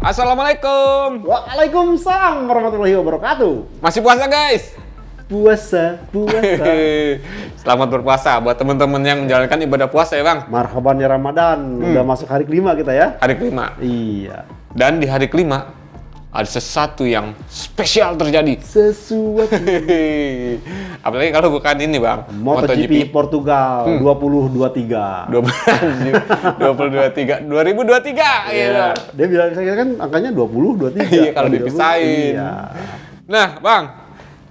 Assalamualaikum. Waalaikumsalam warahmatullahi wabarakatuh. Masih puasa guys? Puasa. Selamat berpuasa buat teman-teman yang menjalankan ibadah puasa ya bang. Marhaban ya Ramadan. Udah masuk hari kelima kita ya. Hari kelima. Iya. Dan di hari kelima ada sesuatu yang spesial terjadi. Sesuatu. Apalagi kalau bukan ini bang. MotoGP Portugal 2023. 2023. Gitu. Dia bilang saya kan angkanya 20 23. Iya kalau dipisahin. Iya. Nah bang,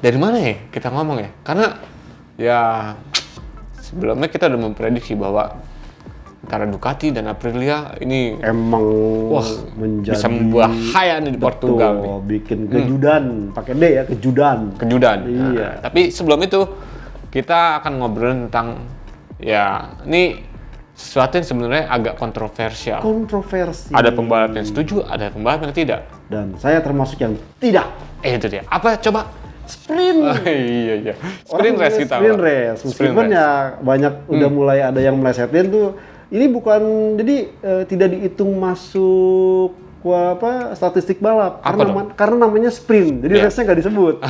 dari mana ya kita ngomong ya? Karena ya sebelumnya kita udah memprediksi bahwa antara Ducati dan Aprilia ini Emang menjadi bisa membuat khayal di Portugal nih. Bikin kejudan, pakai D ya, kejudan. Iya. Nah, tapi sebelum itu kita akan ngobrol tentang ya ini sesuatu yang sebenarnya agak kontroversial. Kontroversi. Ada pembalap yang setuju, ada pembalap yang tidak. Dan saya termasuk yang tidak. Itu dia. Apa coba? Sprint. Iya. Sprint race kita. Sprint race. Meskipun ya banyak udah mulai ada yang melesetin tuh. Ini bukan jadi tidak dihitung masuk statistik balap karena namanya sprint. Jadi race-nya nggak disebut.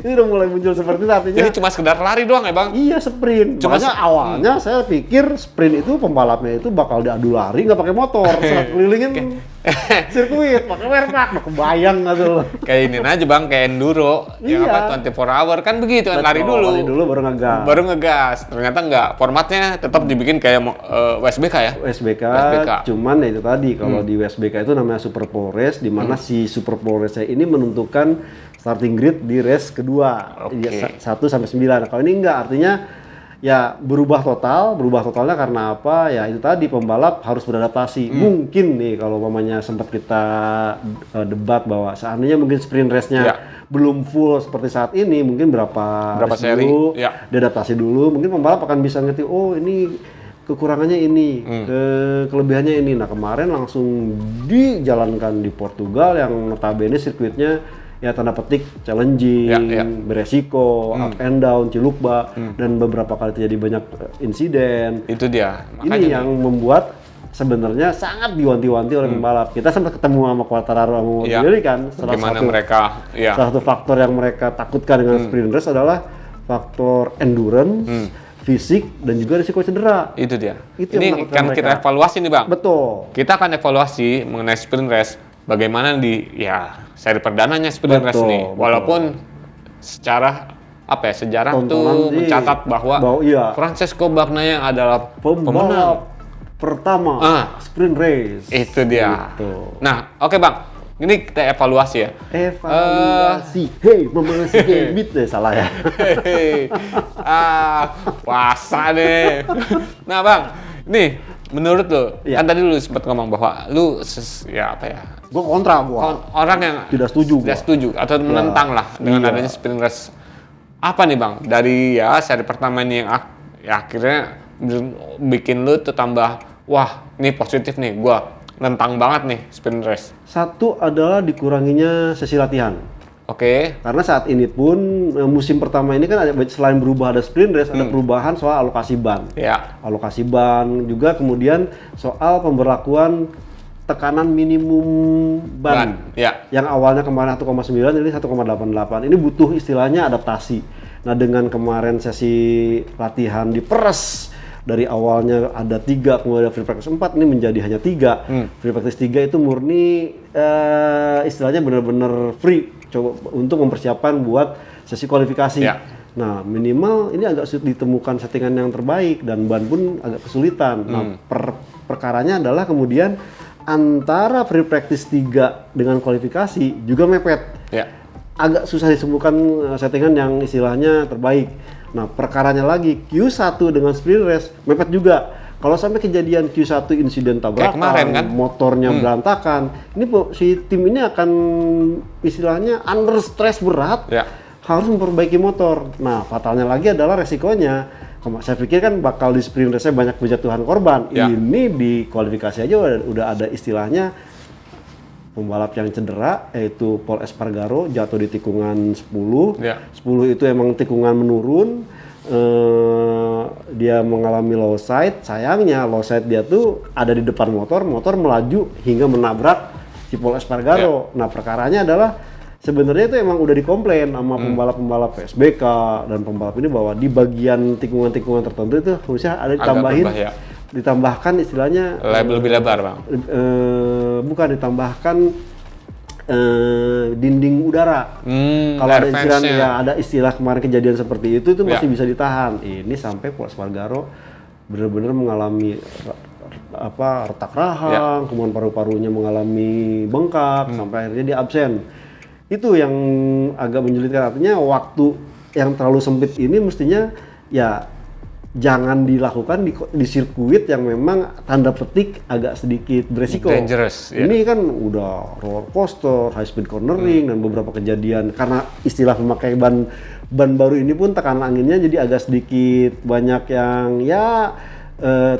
Ini udah mulai muncul seperti itu artinya. Jadi cuma sekedar lari doang ya, Bang? Iya, sprint. Makanya awalnya saya pikir sprint itu pembalapnya itu bakal diadu lari nggak pakai motor, saat kelilingin sirkuit pakai werpak. Nah, kebayang nggak tuh? Kayak ini aja Bang, kayak enduro. Yang apa 24 hour kan begitu kan, lari dulu baru ngegas. Ternyata enggak, formatnya tetap dibikin kayak WSBK ya. WSBK. Cuman ya itu tadi kalau di WSBK itu namanya Super Pole Race, di mana si Super Pole Race ini menentukan starting grid di race kedua. 1 sampai 9. Kalau ini enggak, artinya ya berubah totalnya karena apa? Ya itu tadi pembalap harus beradaptasi. Mungkin nih kalau umpamanya sempat kita debat bahwa seandainya mungkin sprint race-nya belum full seperti saat ini, mungkin berapa seri dulu, diadaptasi dulu, mungkin pembalap akan bisa ngerti, oh ini kekurangannya ini, kelebihannya ini. Nah kemarin langsung dijalankan di Portugal yang notabene sirkuitnya ya tanda petik challenging, beresiko, up and down, cilukba, dan beberapa kali terjadi banyak insiden. Itu dia. Ini yang membuat sebenarnya sangat diwanti-wanti oleh pembalap. Kita sempat ketemu sama Quartararo sama Morbidelli kan. Salah satu faktor yang mereka takutkan dengan sprint race adalah faktor endurance, fisik, dan juga risiko cedera. Itu dia. Ini kan mereka. Kita evaluasi nih Bang. Betul. Kita akan evaluasi mengenai sprint race. Bagaimana di seri perdananya sprint race nih. Walaupun secara sejarah tuh mencatat bahwa Francesco Bagnaia adalah pembalap pertama sprint race. Itu dia. Gitu. Nah, oke Bang. Ini kita evaluasi ya. Memenuhi habit deh, salah ya. Puasa deh. Nah Bang, nih menurut lu, kan tadi lu sempat ngomong bahwa lu Gua kontra orang yang tidak setuju atau menentang lah dengan adanya sprint race. Apa nih Bang, dari seri pertama ini yang akhirnya bikin lu tuh tambah, wah ini positif nih, gua nentang banget nih sprint race. Satu adalah dikuranginya sesi latihan. Karena saat ini pun musim pertama ini kan selain berubah ada sprint race, ada perubahan soal alokasi ban. Alokasi ban juga, kemudian soal pemberlakuan tekanan minimum ban. Yang awalnya kemarin 1,9 ini 1,88. Ini butuh istilahnya adaptasi. Nah dengan kemarin sesi latihan diperes dari awalnya ada 3, kemudian free practice 4, ini menjadi hanya 3. Free practice 3 itu murni istilahnya benar-benar free, coba untuk mempersiapkan buat sesi kualifikasi. Nah minimal ini agak sulit ditemukan settingan yang terbaik dan ban pun agak kesulitan. Nah perkaranya adalah kemudian antara free practice 3 dengan kualifikasi juga mepet. Agak susah ditemukan settingan yang istilahnya terbaik. Nah, perkaranya lagi Q1 dengan sprint race mepet juga. Kalau sampai kejadian Q1 insiden tabrakan, kemarin, kan? Motornya berantakan, ini si tim ini akan istilahnya under stress berat, harus memperbaiki motor. Nah, fatalnya lagi adalah resikonya. Saya pikir kan bakal di sprint race banyak berjatuhan korban. Ini di kualifikasi aja udah ada istilahnya pembalap yang cedera, yaitu Pol Espargaro jatuh di tikungan 10. 10 itu emang tikungan menurun. Dia mengalami low side. Sayangnya low side dia tuh ada di depan motor melaju hingga menabrak si Paul Espargaro. Nah perkaranya adalah sebenarnya itu emang udah dikomplain sama pembalap-pembalap PSBK dan pembalap ini bahwa di bagian tikungan-tikungan tertentu itu harusnya ada ditambahkan istilahnya lebih lebar bang. Bukan ditambahkan dinding udara. Kalau ada istilah ada istilah kemarin kejadian seperti itu masih bisa ditahan. Ini sampai Paul Espargaro benar-benar mengalami retak rahang, kemudian paru-parunya mengalami bengkak sampai akhirnya dia absen. Itu yang agak menyulitkan, artinya waktu yang terlalu sempit ini mestinya ya jangan dilakukan di sirkuit yang memang tanda petik agak sedikit beresiko. Dangerous. Ini kan udah roller coaster, high speed cornering dan beberapa kejadian karena istilah memakai ban baru ini pun tekanan anginnya jadi agak sedikit banyak yang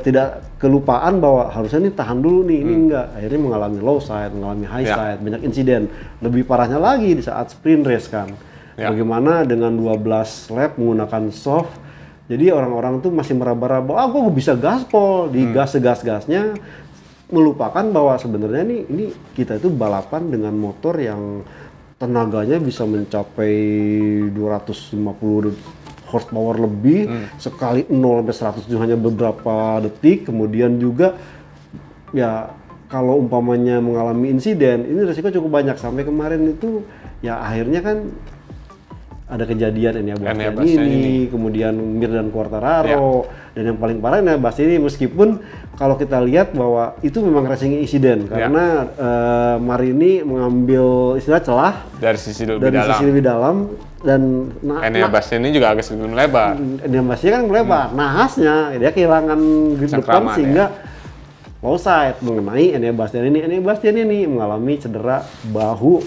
tidak kelupaan bahwa harusnya ini tahan dulu nih, ini enggak. Akhirnya mengalami low side, mengalami high side, banyak insiden. Lebih parahnya lagi di saat sprint race kan. Bagaimana dengan 12 lap menggunakan soft, jadi orang-orang tuh masih meraba-raba, gue bisa gaspol, di gas segas-gasnya, melupakan bahwa sebenarnya ini kita itu balapan dengan motor yang tenaganya bisa mencapai 250 horsepower lebih, sekali 0 sampai 100 hanya beberapa detik, kemudian juga ya kalau umpamanya mengalami insiden, ini resiko cukup banyak. Sampai kemarin itu ya akhirnya kan ada kejadian Enea Bastianini, kemudian Mir dan Quartararo, dan yang paling parah Enea Bastianini, meskipun kalau kita lihat bahwa itu memang racing insiden karena Marini mengambil istilah celah dari sisi lebih dalam. Dan Enea Bastianini juga agak sedikit melebar. Enea Bastianini kan melebar. Nahasnya dia kehilangan grip depan sehingga low side mengenai Enea Bastianini. Enea Bastianini mengalami cedera bahu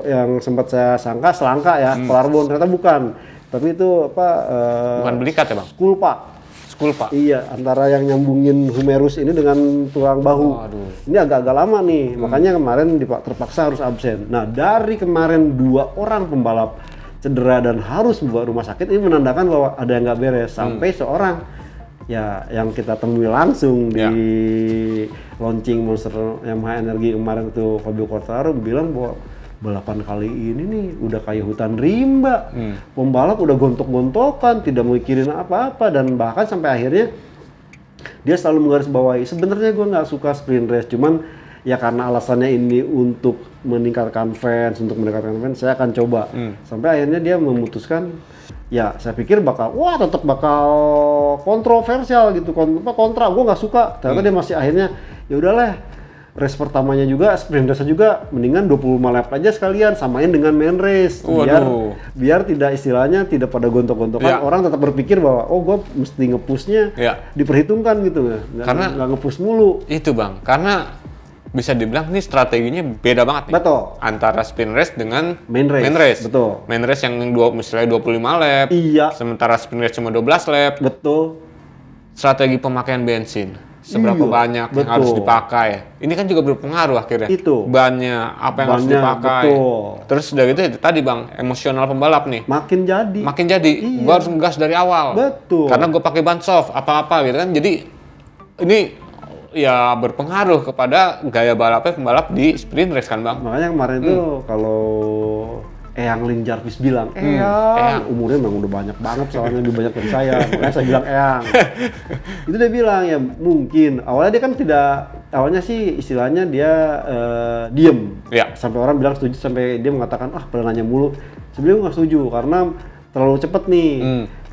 yang sempat saya sangka selangka ya, collarbone, ternyata bukan. Tapi itu bukan belikat ya bang? Skulpa. Iya, antara yang nyambungin humerus ini dengan tulang bahu. Ini agak-agak lama nih, makanya kemarin terpaksa harus absen. Nah dari kemarin 2 orang pembalap cedera dan harus membawa rumah sakit, ini menandakan bahwa ada yang nggak beres. Sampai seorang ya yang kita temui langsung di launching Monster Yamaha Energy kemarin itu, Fabio Quartararo bilang bahwa balapan kali ini nih udah kayak hutan rimba. Pembalap udah gontok-gontokan, tidak mikirin apa-apa, dan bahkan sampai akhirnya dia selalu menggarisbawahi, sebenarnya gue nggak suka sprint race, cuman ya karena alasannya ini untuk meningkatkan fans, saya akan coba. Sampai akhirnya dia memutuskan, ya saya pikir tetap bakal kontroversial gitu, kontra, gue nggak suka. Ternyata dia masih akhirnya, ya udahlah, race pertamanya juga, sprint race juga, mendingan 25 lap aja sekalian, samain dengan main race. Biar tidak istilahnya, tidak pada gontok-gontokan, orang tetap berpikir bahwa, gue mesti nge-pushnya diperhitungkan gitu, nggak nge-push mulu. Itu bang, karena bisa dibilang nih strateginya beda banget nih. Betul. Antara sprint race dengan main race. Betul. Main race yang misalnya 25 lap, sementara sprint race cuma 12 lap. Betul. Strategi pemakaian bensin, seberapa banyak yang harus dipakai. Ini kan juga berpengaruh akhirnya. Bannya, apa yang harus dipakai. Betul. Terus udah gitu itu tadi bang, emosional pembalap nih. Makin jadi. Gua harus ngegas dari awal. Betul. Karena gue pakai ban soft, apa-apa gitu kan. Jadi ini ya berpengaruh kepada gaya balapnya pembalap di sprint race kan bang. Makanya kemarin itu kalau Eyang Lin Jarvis bilang, Eyang umurnya memang udah banyak banget, soalnya lebih banyak dari saya. Makanya saya bilang Eyang. Itu dia bilang ya mungkin awalnya dia kan awalnya sih istilahnya dia diem. Sampai orang bilang setuju, sampai dia mengatakan pada nanya mulu. Sebenarnya nggak setuju karena terlalu cepet nih.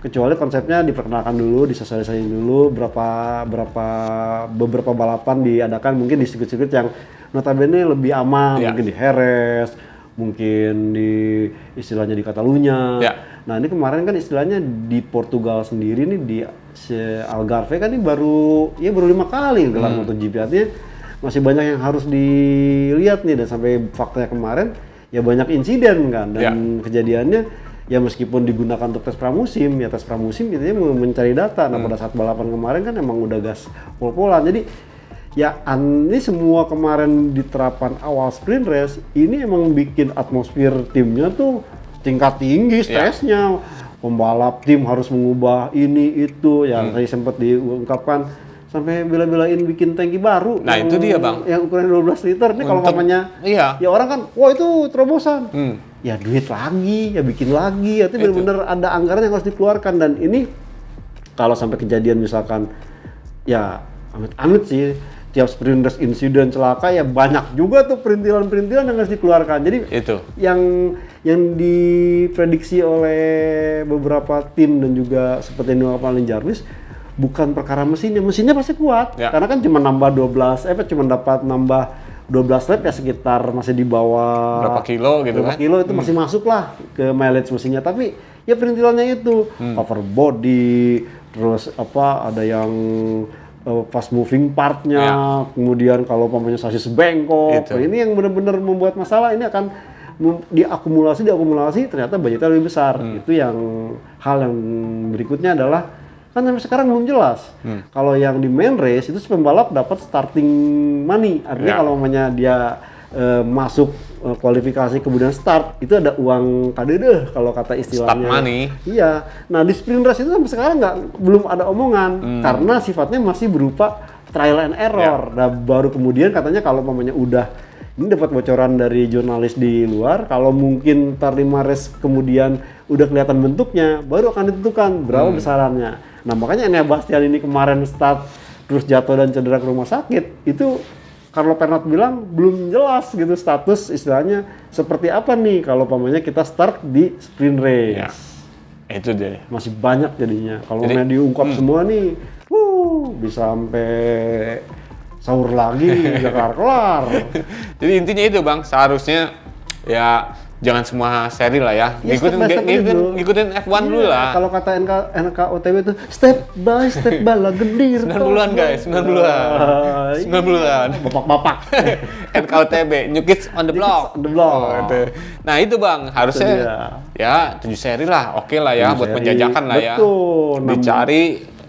Kecuali konsepnya diperkenalkan dulu, disosialisasikan dulu, beberapa balapan diadakan mungkin di sirkuit-sirkuit yang notabene lebih aman, mungkin di Jerez, mungkin di istilahnya di Catalunya. Nah ini kemarin kan istilahnya di Portugal sendiri nih, di Algarve kan ini baru 5 kali gelar MotoGP, artinya masih banyak yang harus dilihat nih, dan sampai faktanya kemarin ya banyak insiden kan, dan kejadiannya ya meskipun digunakan untuk tes pramusim intinya mencari data. Nah pada saat balapan kemarin kan emang udah gas pol-polan, jadi ya ini semua kemarin diterapkan awal sprint race ini emang bikin atmosfer timnya tuh tingkat tinggi stresnya. Pembalap tim harus mengubah ini itu yang tadi sempat diungkapkan sampai bela-belain bikin tangki baru. Nah, itu dia, Bang. Yang ukuran 12 liter nih kalau mamanya. Iya. Ya orang kan, wah itu terobosan. Ya duit lagi, ya bikin lagi. Itu benar-benar ada anggaran yang harus dikeluarkan. Dan ini kalau sampai kejadian misalkan, ya amit-amit sih, tiap sprint race insiden celaka ya banyak juga tuh perintilan-perintilan yang harus dikeluarkan. Jadi itu yang diprediksi oleh beberapa tim dan juga seperti yang dilakukan Jarvis bukan perkara mesinnya pasti kuat. Karena kan cuma nambah 12, cuma dapat nambah 12 lap ya sekitar masih di bawah berapa kilo gitu berapa kilo itu masih masuk lah ke mileage mesinnya. Tapi ya perintilannya itu cover body, terus ada yang fast moving partnya, kemudian kalau pamannya sasis bengkok, ini yang benar-benar membuat masalah. Ini akan diakumulasi ternyata budgetnya lebih besar. Itu yang hal yang berikutnya adalah kan sampai sekarang belum jelas. Kalau yang di main race itu si pembalap dapat starting money, artinya kalau pamannya dia masuk kualifikasi kemudian start itu ada uang kadede kalau kata istilahnya. Start money. Iya. Nah di sprint race itu sampai sekarang belum ada omongan karena sifatnya masih berupa trial and error. Nah baru kemudian katanya kalau mamanya udah ini dapat bocoran dari jurnalis di luar, kalau mungkin ntar 5 race kemudian udah kelihatan bentuknya, baru akan ditentukan berapa besarannya. Nah makanya Enea Bastian ini kemarin start terus jatuh dan cedera ke rumah sakit itu. Carlo Pernat bilang belum jelas gitu status istilahnya seperti apa nih kalau pamannya kita start di sprint race. Ya, itu dia. Masih banyak jadinya. Kalau mau diungkap semua nih, bisa sampai sahur lagi nggak kelar-kelar. Jadi intinya itu Bang, seharusnya ya jangan semua seri lah ya. Ngikutin F1 dulu lah. Kalau kata NKOTB itu step by lah gedir. 90-an guys, 90-an. Bapak-bapak. NKOTB, New Kids on the Block. Nah itu Bang, harusnya ya 7 seri lah, oke lah ya buat penjajakan lah ya. Betul. Dicari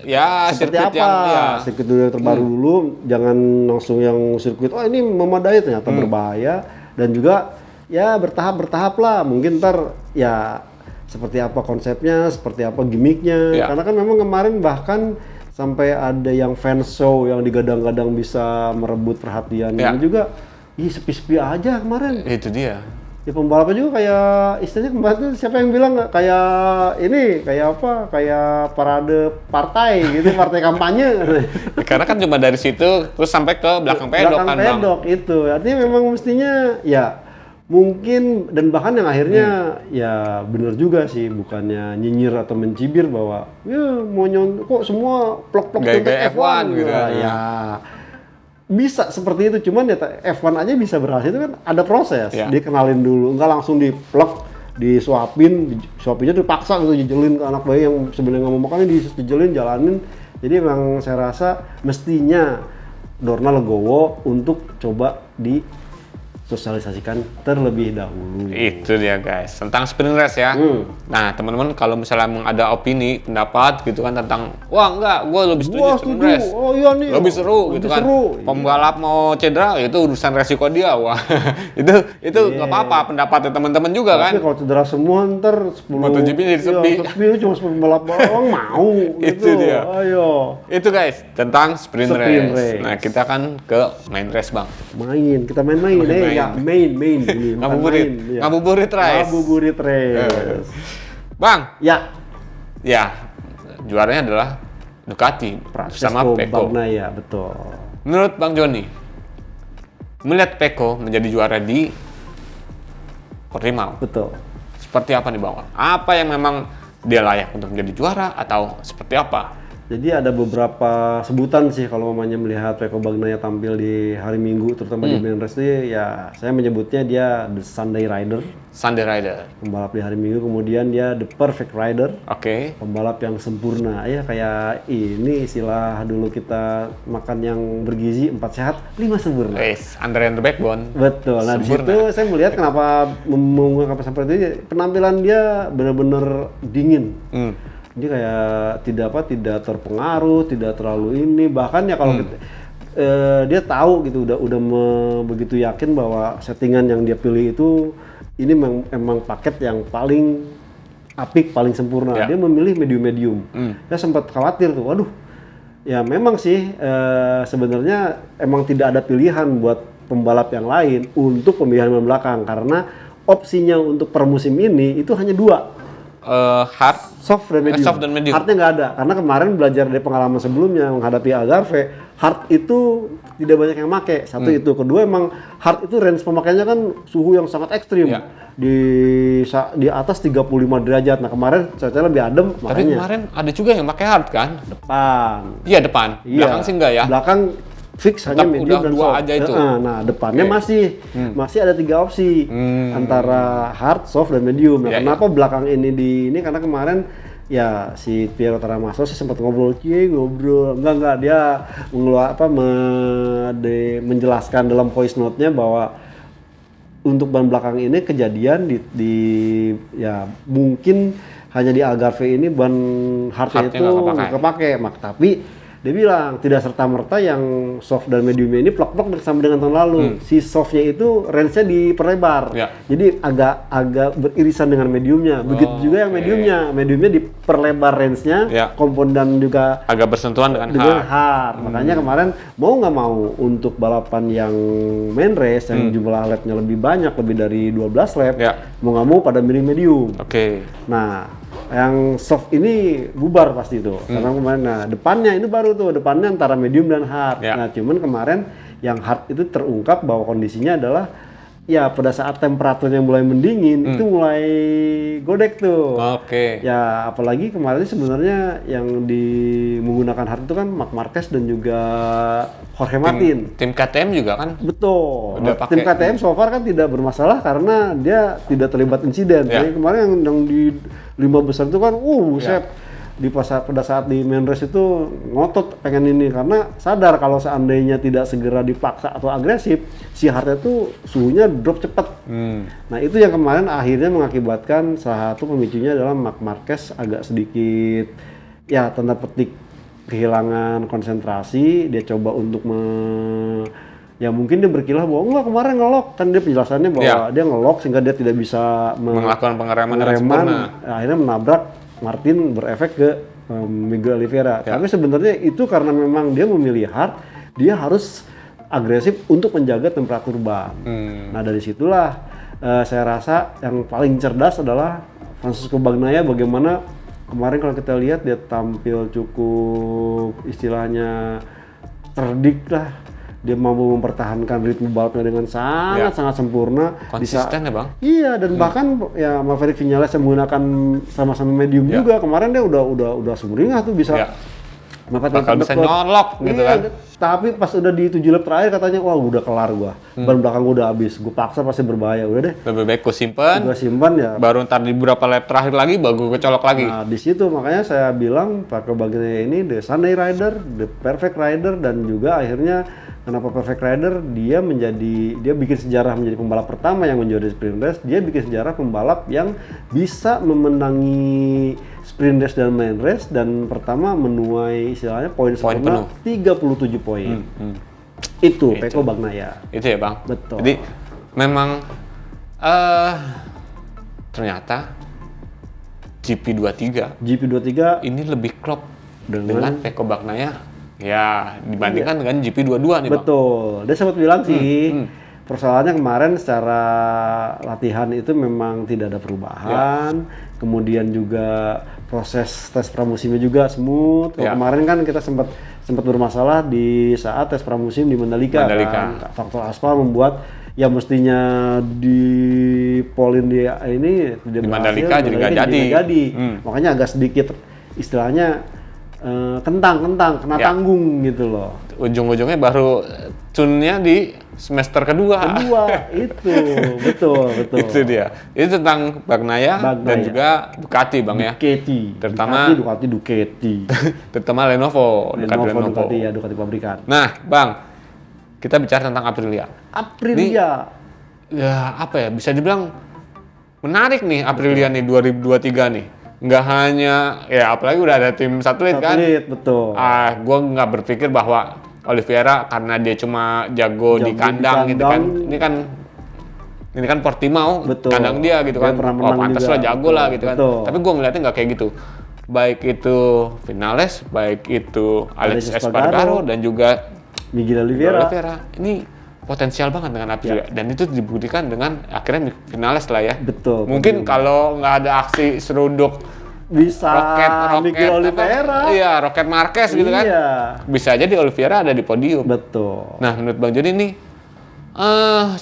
ya sirkuit yang sirkuit dulu yang terbaru dulu, jangan langsung yang sirkuit ini memadai ternyata berbahaya. Dan juga ya bertahap lah, mungkin ntar ya seperti apa konsepnya, seperti apa gimmicknya. Karena kan memang kemarin bahkan sampai ada yang fan show yang digadang-gadang bisa merebut perhatian. Ini juga sepi-sepi aja kemarin. Itu dia. Ya pembalapnya juga kayak istilahnya kemarin tuh siapa yang bilang kayak ini kayak parade partai gitu, partai kampanye. Karena kan cuma dari situ terus sampai ke belakang pedok kan Bang. Itu artinya memang mestinya ya mungkin, dan bahkan yang akhirnya ya benar juga sih, bukannya nyinyir atau mencibir bahwa ya mau kok semua plok-plok gaya F1 gitu ya bisa seperti itu, cuman ya F1 aja bisa berhasil itu kan ada proses. Dikenalin dulu, nggak langsung diplok, disuapinnya dipaksa gitu, dijelin ke anak bayi yang sebenarnya nggak mau makan, dijelin, jalanin. Jadi memang saya rasa mestinya Dorna legowo untuk coba sosialisasikan terlebih dahulu. Itu dia guys, tentang sprint race ya. Nah teman-teman kalau misalnya ada opini, pendapat gitu kan tentang wah enggak, gue lebih setuju sprint race. Oh iya nih. Lebih seru gitu kan. Pembalap mau cedera itu urusan resiko dia. Wah itu nggak apa-apa pendapatnya teman-teman juga kan. Tapi kalau cedera semua ntar 10 MotoGP jadi sepi. Sepi cuma 10 pembalap doang mau. Itu dia. Ayo. Itu guys tentang sprint race. Nah kita kan ke main race Bang. Kita main. Ya, main ini. Ngabuburit race. Bang. Ya, juaranya adalah Ducati bersama Pecco. Bagnaia, betul. Menurut Bang Joni, melihat Pecco menjadi juara di Portimao. Betul. Seperti apa nih Bang? Apa yang memang dia layak untuk menjadi juara atau seperti apa? Jadi ada beberapa sebutan sih kalau mamanya melihat Pecco Bagnaia tampil di hari Minggu, terutama di main race ini, ya saya menyebutnya dia the Sunday Rider. Pembalap di hari Minggu, kemudian dia the Perfect Rider. Pembalap yang sempurna. Ya kayak ini istilah dulu kita makan yang bergizi 4 sehat, 5 sempurna. Under the backbone. Betul. Nah di situ saya melihat kenapa mengungkapkan seperti ini, penampilan dia benar-benar dingin. Dia kayak tidak terpengaruh, tidak terlalu ini, bahkan ya kalau dia tahu gitu, udah begitu yakin bahwa settingan yang dia pilih itu ini memang paket yang paling apik, paling sempurna. Dia memilih medium. Saya sempat khawatir tuh, waduh Ya memang sih sebenarnya emang tidak ada pilihan buat pembalap yang lain untuk pemilihan ban belakang karena opsinya untuk per musim ini itu hanya 2. Hard, soft dan medium. Hardnya nggak ada karena kemarin belajar dari pengalaman sebelumnya menghadapi Algarve, hard itu tidak banyak yang make. Satu itu, kedua emang hard itu range pemakaiannya kan suhu yang sangat ekstrim. Di atas 35 derajat. Nah kemarin cuacanya lebih adem. Tapi makanya. Kemarin ada juga yang pakai hard kan? Depan. Iya depan. Belakang sih enggak ya? Belakang fix hanya medium dan soft. Aja itu. Nah depannya masih ada 3 opsi antara hard, soft dan medium. Nah kenapa belakang ini karena kemarin ya si Piero Taramaso sih sempat ngobrol enggak dia menjelaskan dalam voice note-nya bahwa untuk ban belakang ini kejadian di ya mungkin hanya di Algarve ini ban hardnya itu nggak kepake. Tapi dia bilang tidak serta-merta yang soft dan mediumnya ini plek-plek sama dengan tahun lalu. Si softnya itu range-nya diperlebar. Jadi agak beririsan dengan mediumnya. Begitu juga yang mediumnya diperlebar range-nya. Komponen juga agak bersentuhan dengan hard. Makanya kemarin mau nggak mau untuk balapan yang main race yang jumlah lapnya lebih banyak, lebih dari 12 lap, mau nggak mau pada milih medium. Nah, yang soft ini bubar pasti itu karena kemarin depannya itu baru depannya antara medium dan hard. Nah cuman kemarin yang hard itu terungkap bahwa kondisinya adalah ya pada saat temperaturnya mulai mendingin itu mulai godek tuh. Ya apalagi kemarin sebenarnya yang menggunakan hard itu kan Marc Marquez dan juga Jorge Martin. Tim KTM juga kan? Betul. Tim KTM so far kan tidak bermasalah karena dia tidak terlibat insiden. Jadi kemarin yang di 5 besar itu kan buset. Pada saat di main race itu ngotot pengen ini karena sadar kalau seandainya tidak segera dipaksa atau agresif, si hardnya tuh suhunya drop cepat. Nah itu yang kemarin akhirnya mengakibatkan salah satu pemicunya adalah Marc Marquez agak sedikit ya tanda petik kehilangan konsentrasi. Dia coba untuk ya mungkin dia berkilah bahwa enggak kemarin ngelok, kan dia penjelasannya bahwa dia ngelok sehingga dia tidak bisa melakukan pengereman. Akhirnya menabrak Martin, berefek ke Miguel Oliveira. Tapi sebenarnya itu karena memang dia memilih hard, dia harus agresif untuk menjaga temperatur ban. Nah dari situlah saya rasa yang paling cerdas adalah Francesco Bagnaia. Bagaimana kemarin kalau kita lihat dia tampil cukup istilahnya cerdik lah. Dia mampu mempertahankan ritme balapnya dengan sangat sempurna. Konsisten ya bang? Iya, dan bahkan ya Maverick Vinales yang menggunakan sama-sama medium juga. Kemarin dia udah sumringah tuh bisa. Bakal bisa nyolok gitu kan. Tapi pas udah di 7 lap terakhir katanya, wah udah kelar gua. Ban belakang gua udah habis. Gua paksa pasti berbahaya. Udah deh. Lebih baik gua simpan ya. Baru ntar di beberapa lap terakhir lagi baru gua colok lagi. Nah, di situ makanya saya bilang Paco Bagnaia ini the Sunday Rider, the perfect rider, dan juga akhirnya kenapa perfect rider? Dia bikin sejarah menjadi pembalap pertama yang menjuarai sprint race. Dia bikin sejarah pembalap yang bisa memenangi sprint race dan main race dan pertama menuai istilahnya poin sempurna 37 poin. Itu Pecco Bagnaia. Itu ya bang. Betul. Jadi memang ternyata GP23 ini lebih klop dengan Pecco Bagnaia ya dibandingkan dengan GP22 nih bang. Betul. Dia sempat bilang sih persoalannya kemarin secara latihan itu memang tidak ada perubahan. Kemudian juga proses tes pramusimnya juga smooth. Kemarin kan kita sempat bermasalah di saat tes pramusim di Mandalika. Kan. Faktor aspal membuat ya mestinya di polin dia ini tidak di Mandalika jadi nggak jadi. Makanya agak sedikit istilahnya kena tanggung gitu loh. Ujung-ujungnya baru tune-nya di semester kedua itu betul itu dia. Itu tentang Bagnaia dan juga Ducati bang ya. Terutama Ducati. Terutama Lenovo Ducati pabrikan. Nah bang, kita bicara tentang Aprilia. Ini, ya apa ya, bisa dibilang menarik nih Aprilia nih 2023 nih. Nggak hanya ya apalagi udah ada tim satelit kan. Betul. Gue nggak berpikir bahwa Oliveira karena dia cuma jago di kandang gitu kan. Ini kan Portimao, kandang dia gitu kan. Oh pantas lah jago lah gitu kan. Tapi gue ngeliatnya nggak kayak gitu. baik itu Vinales, baik itu Alex Espargaro dan juga Miguel Oliveira. Ini potensial banget dengan Aprilia dan itu dibuktikan dengan akhirnya Vinales lah ya. Betul. Mungkin kalau nggak ada aksi seruduk bisa roket Miguel Oliveira. Iya, Roket Marquez gitu kan. Bisa aja di Oliveira ada di podium. Betul. Nah, menurut Bang Joni nih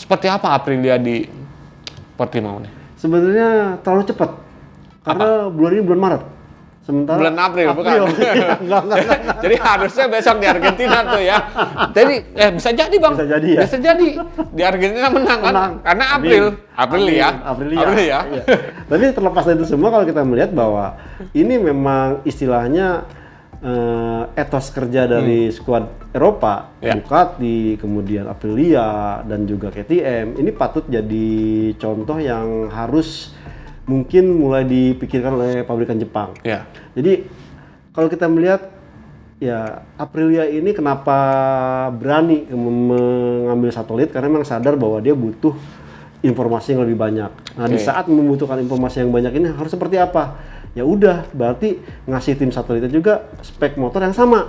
seperti apa Aprilia di Portimao nih? Sebenarnya terlalu cepat. Karena bulan ini bulan Maret. Sementara bulan April. Bukan? Enggak. Jadi harusnya besok di Argentina tuh ya. Jadi bisa jadi Bang. Bisa jadi ya. Bisa jadi di Argentina menang kan? Karena April ya. Iya. Tapi terlepas dari itu semua kalau kita melihat bahwa ini memang istilahnya etos kerja dari skuad Eropa, Ducati, kemudian Aprilia dan juga KTM ini patut jadi contoh yang harus mungkin mulai dipikirkan oleh pabrikan Jepang. Jadi kalau kita melihat ya Aprilia ini kenapa berani mengambil satelit karena memang sadar bahwa dia butuh informasi yang lebih banyak. Nah, di saat membutuhkan informasi yang banyak ini harus seperti apa? Ya udah, berarti ngasih tim satelitnya juga spek motor yang sama.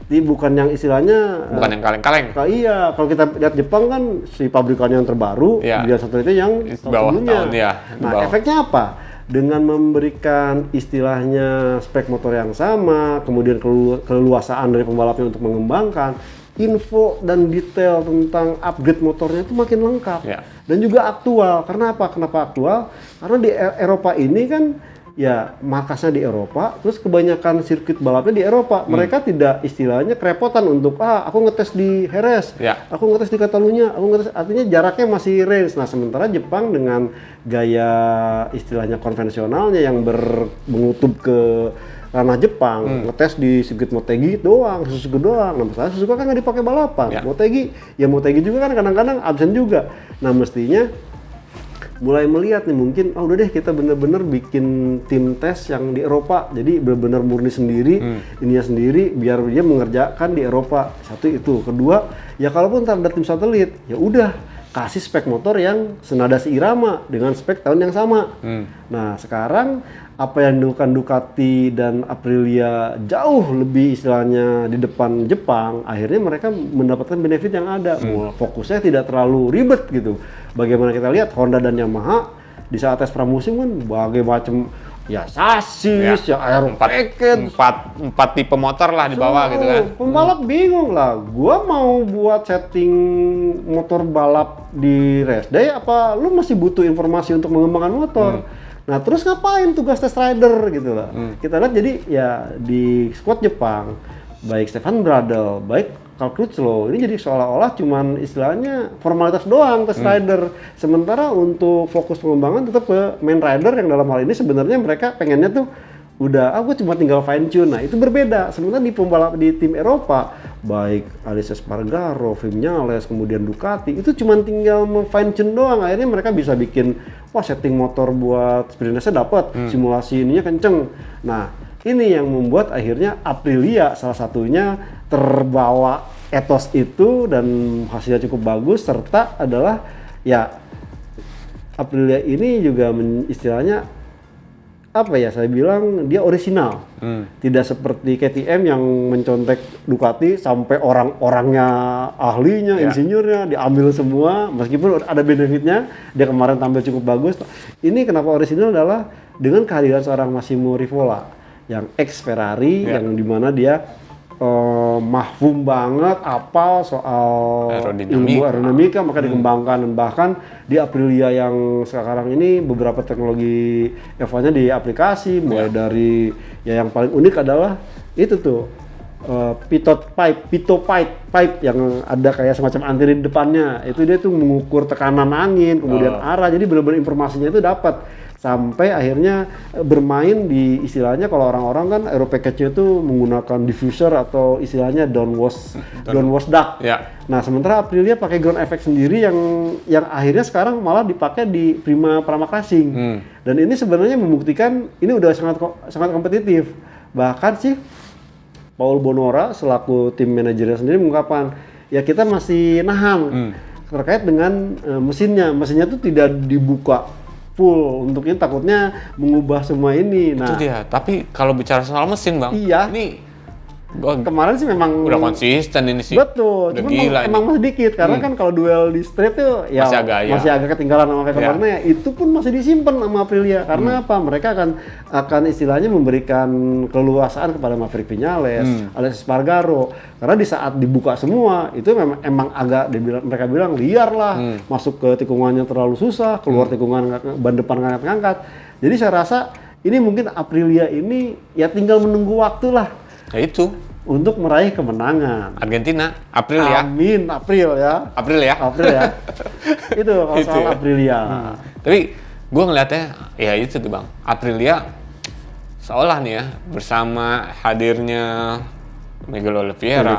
Jadi bukan yang istilahnya bukan yang kaleng-kaleng. Iya, kalau kita lihat Jepang kan si pabrikannya yang terbaru, dia satelitnya yang sebelumnya. Nah, efeknya apa? Dengan memberikan istilahnya spek motor yang sama, kemudian keleluasaan dari pembalapnya untuk mengembangkan, info dan detail tentang upgrade motornya itu makin lengkap. Dan juga aktual. Karena apa? Kenapa aktual? Karena di Eropa ini kan ya markasnya di Eropa, terus kebanyakan sirkuit balapnya di Eropa. Mereka tidak istilahnya kerepotan untuk aku ngetes di Jerez, aku ngetes di Catalunya, artinya jaraknya masih range. Nah, sementara Jepang dengan gaya istilahnya konvensionalnya yang mengutup ke ranah Jepang, ngetes di sirkuit Motegi doang, Suzuka doang. Nah, masalah Suzuka kan nggak dipakai balapan. Motegi juga kan kadang-kadang absen juga. Nah, mestinya mulai melihat nih mungkin udah deh kita bener-bener bikin tim tes yang di Eropa, jadi bener-bener murni sendiri, ininya sendiri biar dia mengerjakan di Eropa. Satu itu, kedua ya kalaupun ada tim satelit ya udah kasih spek motor yang senada seirama dengan spek tahun yang sama. Nah, sekarang apa yang dilakukan Ducati dan Aprilia jauh lebih istilahnya di depan Jepang, akhirnya mereka mendapatkan benefit yang ada. Fokusnya tidak terlalu ribet gitu. Bagaimana kita lihat Honda dan Yamaha di saat tes pramusim kan berbagai macam ya sasis, ya aero packet, empat tipe motor lah di bawah gitu kan. Pembalap bingung lah, gua mau buat setting motor balap di race day apa lu masih butuh informasi untuk mengembangkan motor. Nah, terus ngapain tugas test rider gitu lah. Kita lihat jadi ya di squad Jepang, baik Stefan Bradl, baik Carl Crutchlow, ini jadi seolah-olah cuman istilahnya formalitas doang test rider. Sementara untuk fokus pengembangan tetap ke main rider yang dalam hal ini sebenarnya mereka pengennya tuh udah gue cuma tinggal fine tune. Nah, itu berbeda. Sementara di pembalap di tim Eropa, baik Alex Espargaro, Vinales, kemudian Ducati, itu cuma tinggal fine tune doang. Akhirnya mereka bisa bikin setting motor buat sprintnya dapat, simulasi ininya kenceng. Nah, ini yang membuat akhirnya Aprilia salah satunya terbawa etos itu dan hasilnya cukup bagus, serta adalah ya Aprilia ini juga istilahnya apa ya, saya bilang dia orisinal. Tidak seperti KTM yang mencontek Ducati sampai orang-orangnya, ahlinya, insinyurnya diambil semua, meskipun ada benefitnya, dia kemarin tampil cukup bagus. Ini kenapa orisinal adalah dengan kehadiran seorang Massimo Rivola yang ex Ferrari, yang dimana dia mahfum banget apal soal ilmu aerodinamika, maka dikembangkan. Dan bahkan di Aprilia yang sekarang ini beberapa teknologi F1-nya di aplikasi, mulai dari ya yang paling unik adalah itu tuh pitot pipe yang ada kayak semacam antir di depannya. Itu dia tuh mengukur tekanan angin, kemudian arah, jadi benar-benar informasinya itu dapat. Sampai akhirnya bermain di istilahnya kalau orang-orang kan aero package-nya itu menggunakan diffuser atau istilahnya downwash duct. Nah, sementara Aprilia pakai ground effect sendiri yang akhirnya sekarang malah dipakai di Prima Pramac Racing. Dan ini sebenarnya membuktikan ini udah sangat kompetitif. Bahkan sih Paul Bonora selaku tim manajernya sendiri mengungkapkan, ya kita masih nahan terkait dengan mesinnya. Mesinnya tuh tidak dibuka full untuk ini, takutnya mengubah semua ini. Itu dia. Tapi kalau bicara soal mesin, Bang, iya. Ini kemarin sih memang udah konsisten ini sih. Betul, udah cuma gila emang masih dikit karena kan kalau duel di street tuh ya masih agak ketinggalan sama Pecco Bagnaia. Itu pun masih disimpan sama Aprilia karena apa? Mereka akan istilahnya memberikan keleluasaan kepada Maverick Viñales, Aleix Espargaro, karena di saat dibuka semua itu emang agak mereka bilang liar lah, masuk ke tikungannya terlalu susah, keluar tikungan ban depan ngangkat-ngangkat. Jadi saya rasa ini mungkin Aprilia ini ya tinggal menunggu waktu lah. Ya itu. Untuk meraih kemenangan. Argentina, April ya. Amin, April ya. April ya. April ya. Itu kalau soal ya. Aprilia. Tapi gue ngeliatnya, ya itu tuh Bang. Aprilia seolah nih ya, bersama hadirnya Miguel Oliveira.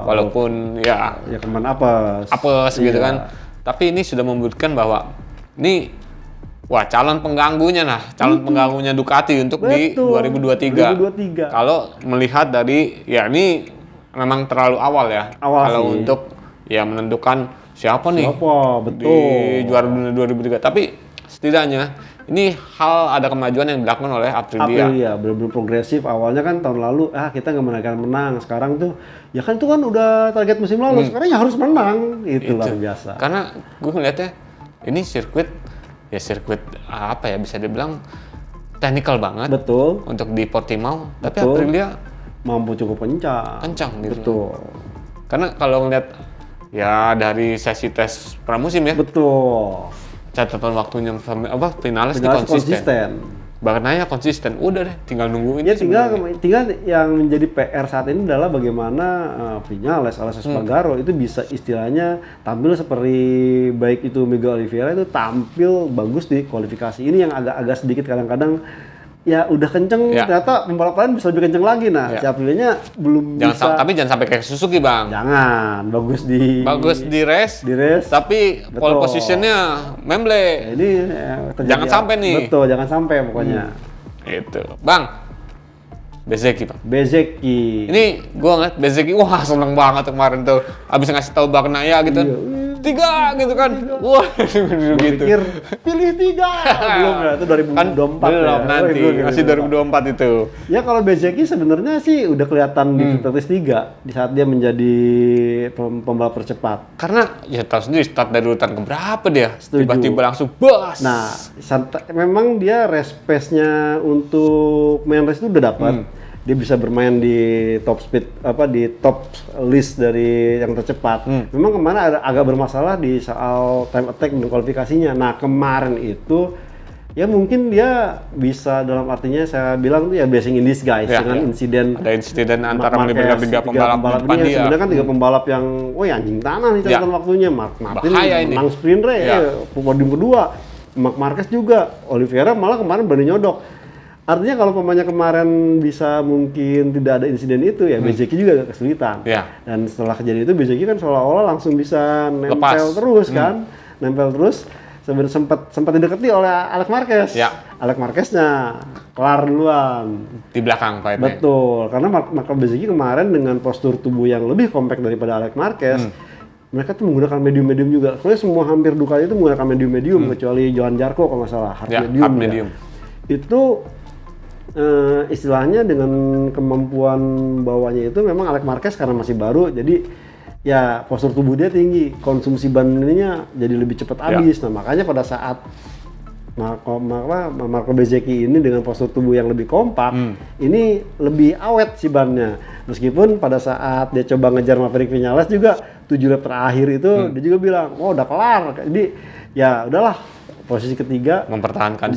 Walaupun ya kemana apes gitu kan. Tapi ini sudah membuktikan bahwa ini calon pengganggunya pengganggunya Ducati untuk di 2023. Kalau melihat dari ya ini memang terlalu awal ya. Kalau untuk ya menentukan siapa nih di juara dunia 2023. Tapi setidaknya ini ada kemajuan yang dilakukan oleh Aprilia. Benar-benar progresif. Awalnya kan tahun lalu kita nggak menang. Sekarang tuh ya kan itu kan udah target musim lalu. Sekarang ya harus menang. Itu luar biasa. Karena gue ngeliatnya ini sirkuit apa ya, bisa dibilang teknikal banget. Betul. Untuk di Portimao, tapi Aprilia mampu cukup kencang gitu. Betul. Karena kalau ngeliat ya dari sesi tes pramusim ya. Betul. Catatan waktunya finalis konsisten. Bagnaia konsisten, udah deh, tinggal nungguin. Ya tinggal yang menjadi PR saat ini adalah bagaimana Viñales, Aleix Espargaro itu bisa istilahnya tampil seperti baik itu Miguel Oliveira itu tampil bagus di kualifikasi. Ini yang agak sedikit kadang-kadang ya udah kenceng, ternyata pembalap lain bisa lebih kenceng lagi. Si Aprilia belum bisa. Tapi jangan sampai kayak Suzuki, Bang. Jangan, bagus di race. Tapi pole positionnya memble. Ini jangan sampai nih. Betul, jangan sampai pokoknya. Itu, Bang. Bezzecchi, Bang. Bezzecchi. Ini gua ngeliat Bezzecchi, wah seneng banget kemarin tuh. Abis ngasih tahu Bagnaia gitu. 3 gitu kan. Wah, gitu. Pikir pilih 3. Belum ya, itu 2024 belum ya. Nanti, masih 2024 itu. Ya kalau Bezzecchi sebenarnya sih udah kelihatan di Virtus 3 di saat dia menjadi pembalap tercepat. Karena ya tahu sendiri start dari urutan keberapa dia. Setuju. Tiba-tiba langsung bus. Nah, memang dia race pace-nya untuk main race itu udah dapat. Dia bisa bermain di top speed di top list dari yang tercepat. Memang kemarin agak bermasalah di soal time attack dan kualifikasinya. Nah kemarin itu ya mungkin dia bisa, dalam artinya saya bilang tuh ya blessing in disguise dengan insiden. Ada insiden antara tiga pembalap ini yang sebenarnya kan 3 pembalap yang anjing tanah nih catatan waktunya. Mark Martin menang sprint race, podium kedua. Marc Marquez juga, Oliveira malah kemarin berani nyodok. Artinya kalau pemainnya kemarin bisa mungkin tidak ada insiden itu ya Bezzecchi juga agak kesulitan. Dan setelah kejadian itu Bezzecchi kan seolah-olah langsung bisa nempel terus kan. Nempel terus sempat didekati oleh Alex Marquez. Alex Marqueznya kelar duluan di belakang fightnya. Betul, karena Marco Bezzecchi kemarin dengan postur tubuh yang lebih compact daripada Alex Marquez. Mereka tuh menggunakan medium juga. Soalnya semua hampir Ducati itu menggunakan medium kecuali Johan Zarco kalau nggak salah, hard medium. Itu istilahnya dengan kemampuan bawahnya itu memang Alex Marquez karena masih baru, jadi ya postur tubuh dia tinggi, konsumsi ban ininya jadi lebih cepat habis. Nah makanya pada saat Marco Bezzecchi ini dengan postur tubuh yang lebih kompak, ini lebih awet si bannya. Meskipun pada saat dia coba ngejar Maverick Viñales juga 7 lap terakhir itu dia juga bilang, udah kelar. Jadi ya udahlah, posisi ketiga mempertahankan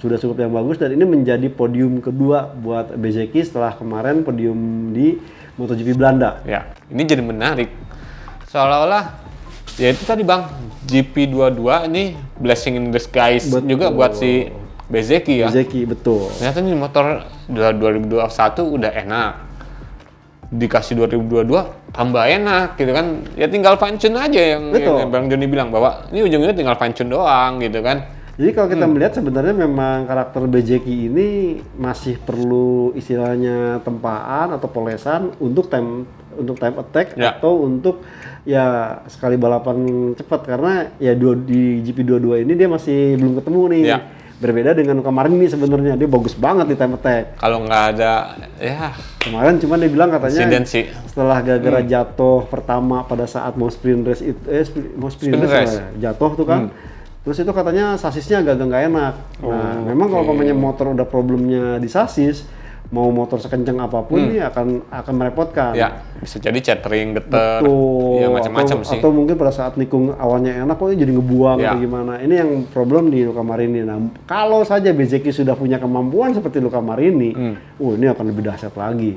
sudah cukup yang bagus, dan ini menjadi podium kedua buat Bezzecchi setelah kemarin podium di MotoGP Belanda. Ya, ini jadi menarik. Seolah-olah ya itu tadi Bang, GP22 ini blessing in disguise juga buat si Bezzecchi ya. Bezzecchi, betul. Ternyata ini motor 2021 udah enak. Dikasih 2022 tambah enak gitu kan, ya tinggal fine tune aja yang Bang Joni bilang bahwa ini ujungnya tinggal fine tune doang gitu kan. Jadi kalau kita melihat sebenarnya memang karakter Bezzecchi ini masih perlu istilahnya tempaan atau polesan untuk time attack atau untuk ya sekali balapan cepat karena ya di GP22 ini dia masih belum ketemu nih. Ya. Berbeda dengan kemarin nih sebenarnya dia bagus banget di time attack. Kalau nggak ada ya kemarin cuman dia bilang katanya setelah gara-gara jatuh pertama pada saat mau sprint race itu sprint race. Jatuh tuh kan. Terus itu katanya sasisnya agak nggak enak. Nah, memang kalau pemainnya motor udah problemnya di sasis, mau motor sekencang apapun nih akan merepotkan. Ya, bisa jadi catering, getar, ya macam-macam sih. Atau mungkin pada saat nikung awalnya enak kok jadi ngebuang atau gimana. Ini yang problem di Luca Marini. Nah, kalau saja Bezzecchi sudah punya kemampuan seperti Luca Marini, ini akan lebih dahsyat lagi.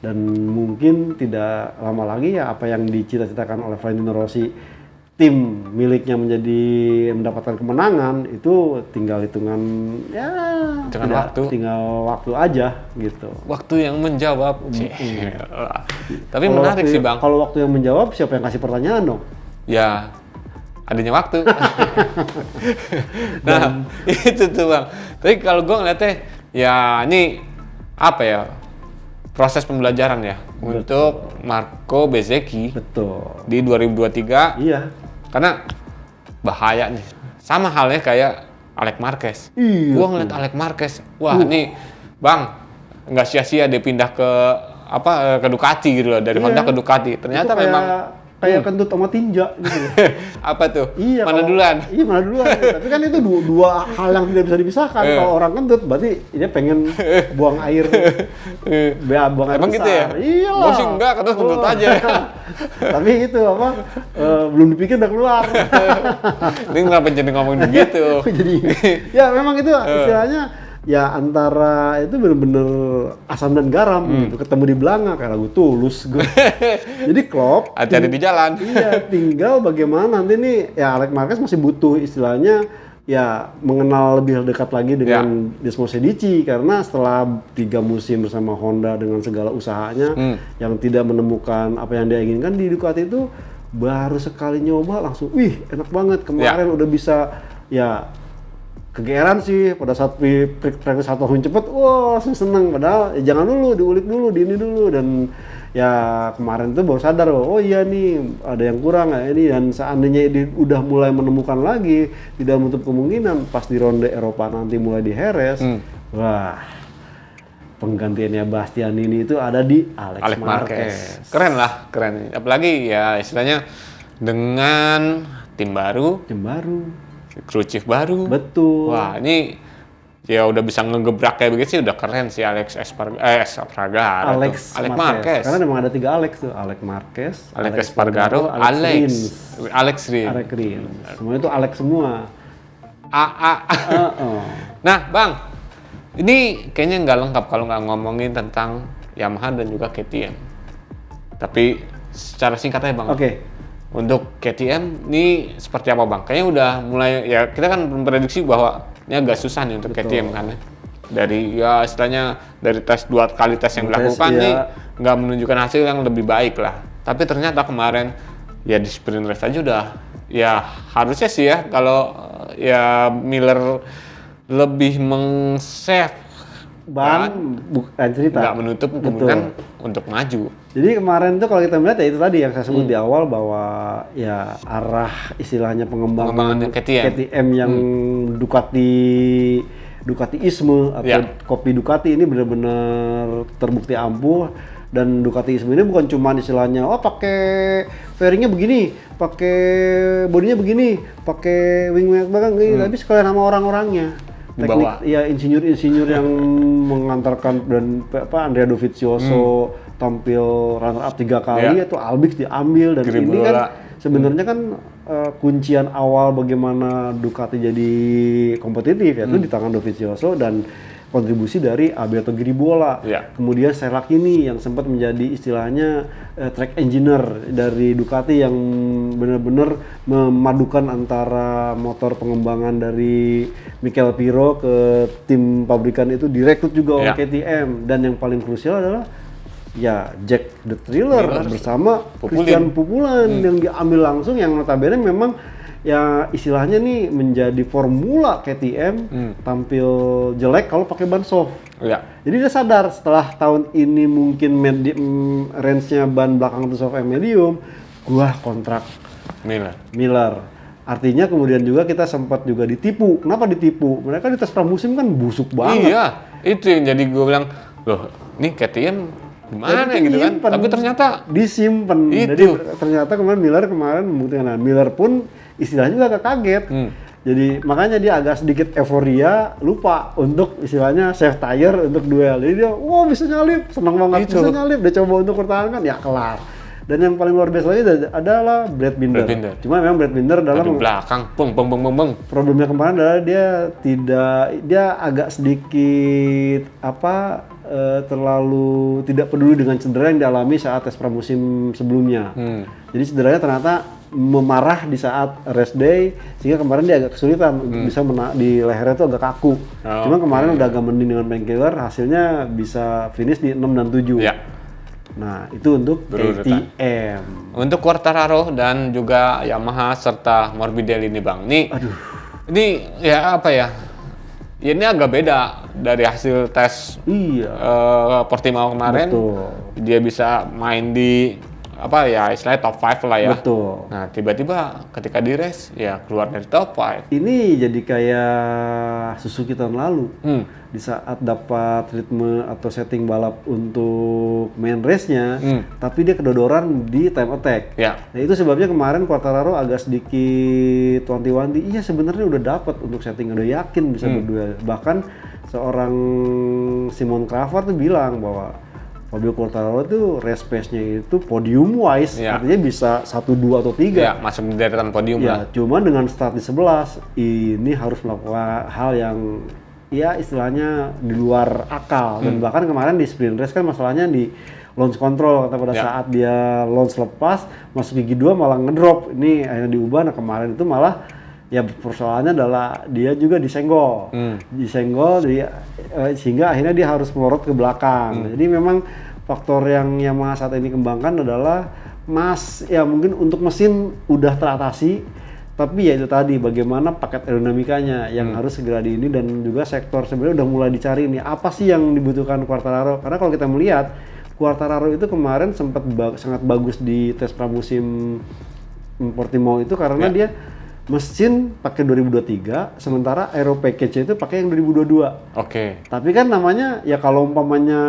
Dan mungkin tidak lama lagi ya apa yang dicita-citakan oleh Valentino Rossi, tim miliknya mendapatkan kemenangan itu tinggal hitungan tinggal waktu aja gitu. Waktu yang menjawab. Tapi menarik sih Bang. Kalau waktu yang menjawab siapa yang kasih pertanyaan dong? Ya adanya waktu. Nah itu tuh Bang. Tapi kalau gue ngeliatnya ya ini apa ya? Proses pembelajaran ya. Betul. Untuk Marco Bezzecchi. Betul. Di 2023. Iya. Karena bahaya nih. Sama halnya kayak Alex Marquez. Iya. Gua ngeliat Alex Marquez, wah nih Bang, nggak sia-sia dia pindah ke Ducati gitu loh, dari Honda ke Ducati. Ternyata memang kayak kentut sama tinja gitu. Apa tuh? Iya, mana duluan? Iya, mana duluan. Tapi kan itu dua hal yang tidak bisa dipisahkan. Kalau orang kentut berarti dia pengen buang air. Buang air emang besar. Gitu ya? Iyalah. Gue sih enggak, kentut aja. Tapi itu belum dipikir udah keluar. Ini kenapa jadi ngomong begitu? Jadi ya memang itu istilahnya ya antara itu bener-bener asam dan garam gitu, ketemu di belanga kayak lagu Tulus gue. Jadi Klopp hati-hati di jalan. Iya, tinggal bagaimana nanti nih ya Alex Marquez masih butuh istilahnya ya mengenal lebih dekat lagi dengan Desmosedici karena setelah 3 musim bersama Honda dengan segala usahanya yang tidak menemukan apa yang dia inginkan di Ducati itu baru sekali nyoba langsung enak banget kemarin udah bisa ya kegeeran sih pada saat practice 1 tahun cepet, seneng padahal jangan dulu, diulik dulu, di ini dulu dan ya kemarin tuh baru sadar iya nih ada yang kurang ini dan seandainya dia udah mulai menemukan lagi tidak menutup kemungkinan pas di ronde Eropa nanti mulai di Jerez, wah penggantiannya Bastianini itu ada di Alex Marquez. Keren lah, keren. Apalagi ya istilahnya dengan tim baru. Kru chief baru. Betul. Wah, ini ya udah bisa ngegebrak kayak begitu sih udah keren sih Alex Marquez. Karena memang ada 3 Alex tuh, Alex Marquez, Alex Espargaro, Alex Rins. Semuanya itu Alex semua. Nah, Bang, ini kayaknya nggak lengkap kalau nggak ngomongin tentang Yamaha dan juga KTM. Tapi secara singkat aja Bang. Oke. Untuk KTM ini seperti apa Bang? Kayaknya udah mulai ya kita kan memprediksi bahwa ini agak susah nih untuk KTM kan ya. Dari ya istilahnya dari 2 kali tes yang dilakukan nih nggak menunjukkan hasil yang lebih baik lah. Tapi ternyata kemarin ya di sprint race aja udah ya harusnya sih ya kalau ya Miller lebih meng-save ban bukan cerita. Nggak menutup kemungkinan untuk maju. Jadi kemarin tuh kalau kita melihat ya itu tadi yang saya sebut di awal bahwa ya arah istilahnya pengembangan KTM yang Ducatiisme atau kopi Ducati ini benar-benar terbukti ampuh. Dan Ducatiisme ini bukan cuma istilahnya pakai fairingnya begini, pakai bodinya begini, pakai wing belakang gini, tapi sekalian sama orang-orangnya. Teknik ya insinyur yang mengantarkan dan Andrea Dovizioso tampil runner up 3 kali atau Albix diambil dan ini kan sebenarnya kan kuncian awal bagaimana Ducati jadi kompetitif yaitu di tangan Dovizioso dan kontribusi dari Alberto Gribola. Kemudian Serlachini yang sempat menjadi istilahnya track engineer dari Ducati yang benar-benar memadukan antara motor pengembangan dari Mikel Pirro ke tim pabrikan itu direkrut juga oleh KTM dan yang paling krusial adalah ya Jack the Thriller bersama Christian Pupulan yang diambil langsung yang notabene memang ya istilahnya nih menjadi formula KTM tampil jelek kalau pakai ban soft. Jadi dia sadar setelah tahun ini mungkin range-nya ban belakang itu soft and medium, gua kontrak Miller. Artinya kemudian juga kita sempat juga ditipu. Kenapa ditipu? Mereka di tes pramusim kan busuk banget. Iya, itu yang jadi gue bilang, loh, nih KTM gimana gitu kan? Tapi ternyata disimpan. Jadi ternyata Miller kemarin membuktikan. Nah, Miller pun istilahnya juga agak kaget. Jadi makanya dia agak sedikit euforia, lupa untuk istilahnya save tire untuk duel. Jadi dia, wah bisa nyalip, senang banget bisa nyalip. Dia coba untuk pertahankan, ya kelar. Dan yang paling luar biasa lagi adalah Brad Binder. Cuma memang Brad Binder dalam belakang, problemnya kemarin adalah dia agak sedikit terlalu tidak peduli dengan cedera yang dialami saat tes pramusim sebelumnya. Jadi cederanya ternyata memarah di saat race day, sehingga kemarin dia agak kesulitan untuk bisa di lehernya itu agak kaku. Cuma kemarin udah agak mending dengan painkiller, hasilnya bisa finish di 6 dan 7. Ya. Nah, itu untuk KTM. Untuk Quartararo dan juga Yamaha serta Morbidelli ini Bang. Ini ya apa ya? Ya ini agak beda dari hasil tes Portimao kemarin. Betul. Dia bisa main di istilahnya top 5 lah ya. Betul. Nah, tiba-tiba ketika di race ya keluar dari top 5. Ini jadi kayak Suzuki tahun lalu. Di saat dapat ritme atau setting balap untuk main race-nya, tapi dia kedodoran di time attack. Nah, itu sebabnya kemarin Quartararo agak sedikit wanti-wanti. Iya, sebenarnya udah dapat untuk setting, udah yakin bisa berduel. Bahkan seorang Simon Cravar tuh bilang bahwa Fabio Quartararo itu race pace-nya itu podium wise, artinya bisa 1, 2 atau 3. Ya, masuk di deretan podium lah. Cuma dengan start di 11, ini harus melakukan hal yang istilahnya di luar akal. Dan bahkan kemarin di sprint race kan masalahnya di launch control, kata pada saat dia launch lepas, masuk gigi 2 malah ngedrop. Ini akhirnya diubah. Nah, kemarin itu malah persoalannya adalah dia juga disenggol. Sehingga akhirnya dia harus melorot ke belakang. Jadi memang faktor yang Yamaha saat ini kembangkan adalah mungkin untuk mesin udah teratasi, tapi ya itu tadi bagaimana paket aerodinamikanya yang harus segera ini, dan juga sektor sebenarnya udah mulai dicari nih apa sih yang dibutuhkan Quartararo. Karena kalau kita melihat Quartararo itu kemarin sempat sangat bagus di tes pramusim Portimao itu karena dia mesin pakai 2023, sementara aero package itu pakai yang 2022. Tapi kan namanya ya kalau umpamanya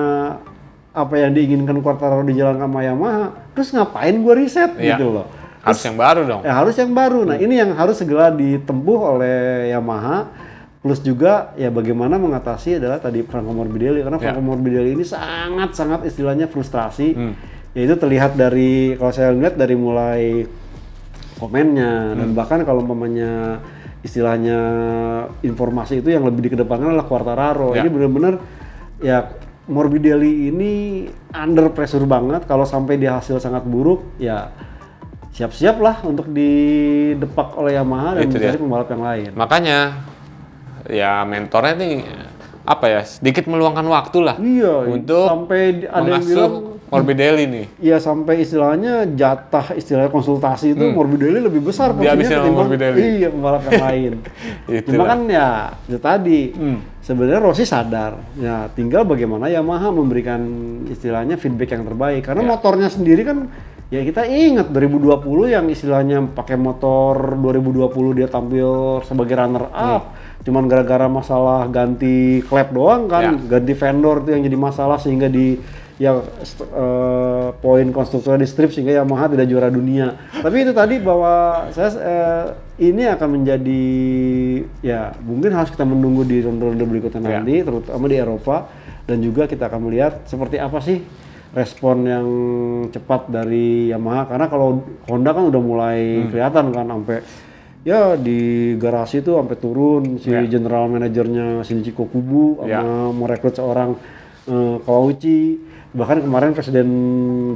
apa yang diinginkan Quartararo di jalan sama Yamaha, terus ngapain gua riset gitu loh. Harus yang baru dong. Ya harus yang baru. Nah, ini yang harus segera ditempuh oleh Yamaha. Plus juga ya bagaimana mengatasi adalah tadi Franco Morbidelli, karena Franco Morbidelli ini sangat istilahnya frustrasi. Yaitu terlihat dari, kalau saya lihat dari mulai komennya, dan bahkan kalau umpamanya istilahnya informasi itu yang lebih dikedepankan adalah Quartararo. Ini benar-benar ya Morbidelli ini under pressure banget. Kalau sampai dia hasil sangat buruk, ya siap-siap lah untuk didepak oleh Yamaha dan mencari pembalap yang lain. Makanya ya mentornya nih sedikit meluangkan waktu lah untuk sampai ada yang bilang Morbidelli nih. Iya, sampai istilahnya konsultasi itu Morbidelli lebih besar porsinya ketimbang pembalap yang lain. Cuma kan ya itu tadi sebenarnya Rossi sadar, ya tinggal bagaimana Yamaha memberikan istilahnya feedback yang terbaik. Karena motornya sendiri kan ya kita ingat 2020 yang istilahnya pakai motor 2020 dia tampil sebagai runner up. Cuman gara-gara masalah ganti klep doang kan, ganti vendor itu yang jadi masalah sehingga poin konstruktor di strip sehingga Yamaha tidak juara dunia. Tapi itu tadi bahwa ini akan menjadi mungkin harus kita menunggu di ronde-ronde berikutnya nanti, terutama di Eropa, dan juga kita akan melihat seperti apa sih respon yang cepat dari Yamaha. Karena kalau Honda kan udah mulai kelihatan kan, sampai di garasi itu sampai turun si general manajernya Shinji Kokubu mau rekrut seorang Kawauchi. Bahkan kemarin presiden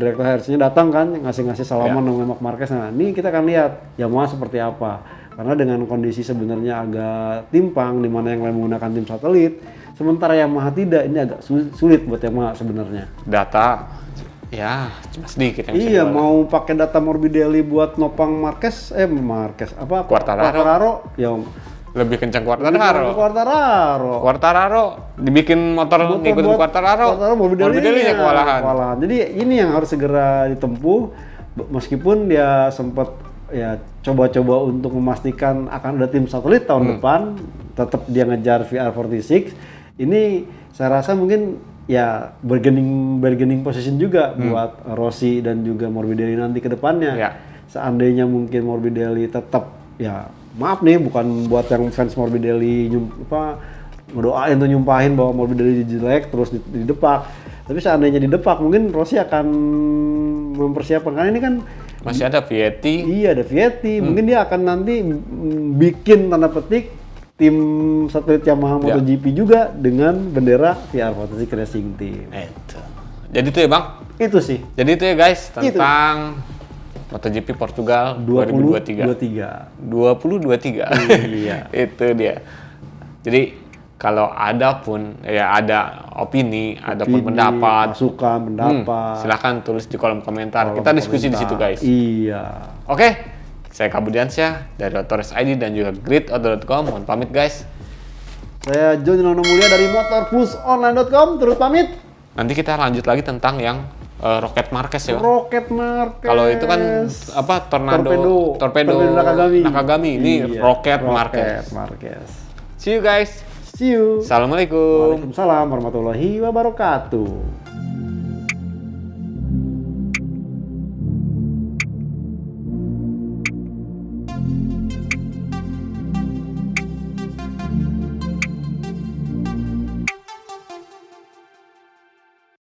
direktur HRC-nya datang kan ngasih salaman sama Mark Marquez. Nah, ini kita akan lihat Yamaha seperti apa. Karena dengan kondisi sebenarnya agak timpang di mana yang lain menggunakan tim satelit, sementara Yamaha tidak, ini agak sulit buat Yamaha sebenarnya. Data cuma sedikit yang bisa mau pakai data Morbidelli buat nopang Quartararo lebih kencang Quartararo dibikin motor ngikutin Quartararo Morbidelli-nya kewalahan. Jadi ini yang harus segera ditempuh. meskipun dia sempat ya coba-coba untuk memastikan akan ada tim satelit tahun depan, tetap dia ngejar VR46. Ini saya rasa mungkin ya bargaining position juga buat Rossi dan juga Morbidelli nanti ke depannya. Seandainya mungkin Morbidelli tetap, ya maaf nih, bukan buat yang fans Morbidelli ngedoain tuh nyumpahin bahwa Morbidelli jelek terus didepak. Tapi seandainya didepak, mungkin Rossi akan mempersiapkan, karena ini kan masih ada Vietti. Iya, ada Vietti. Mungkin dia akan nanti bikin tanda petik tim satelit Yamaha MotoGP juga dengan bendera VR46 Racing Team. Itu. Jadi itu ya Bang? Itu sih. Jadi itu ya guys tentang MotoGP Portugal 2023. 2023. Iya. Itu dia. Jadi kalau ada pun ya ada opini, ada pun pendapat, masukan, pendapat, silahkan tulis di kolom komentar. Kita diskusi di situ guys. Iya. Oke, saya Kabudiansyah dari Autores ID dan juga gridauto.com. Mohon pamit guys. Saya John Nono Mulia dari motorplusonline.com. Turut pamit. Nanti kita lanjut lagi tentang yang Rocket Marquez ya. Rocket Marquez. Kalau itu kan apa Torpedo Nakagami. Ini Rocket Marquez. See you guys. See you. Assalamualaikum. Waalaikumsalam warahmatullahi wabarakatuh.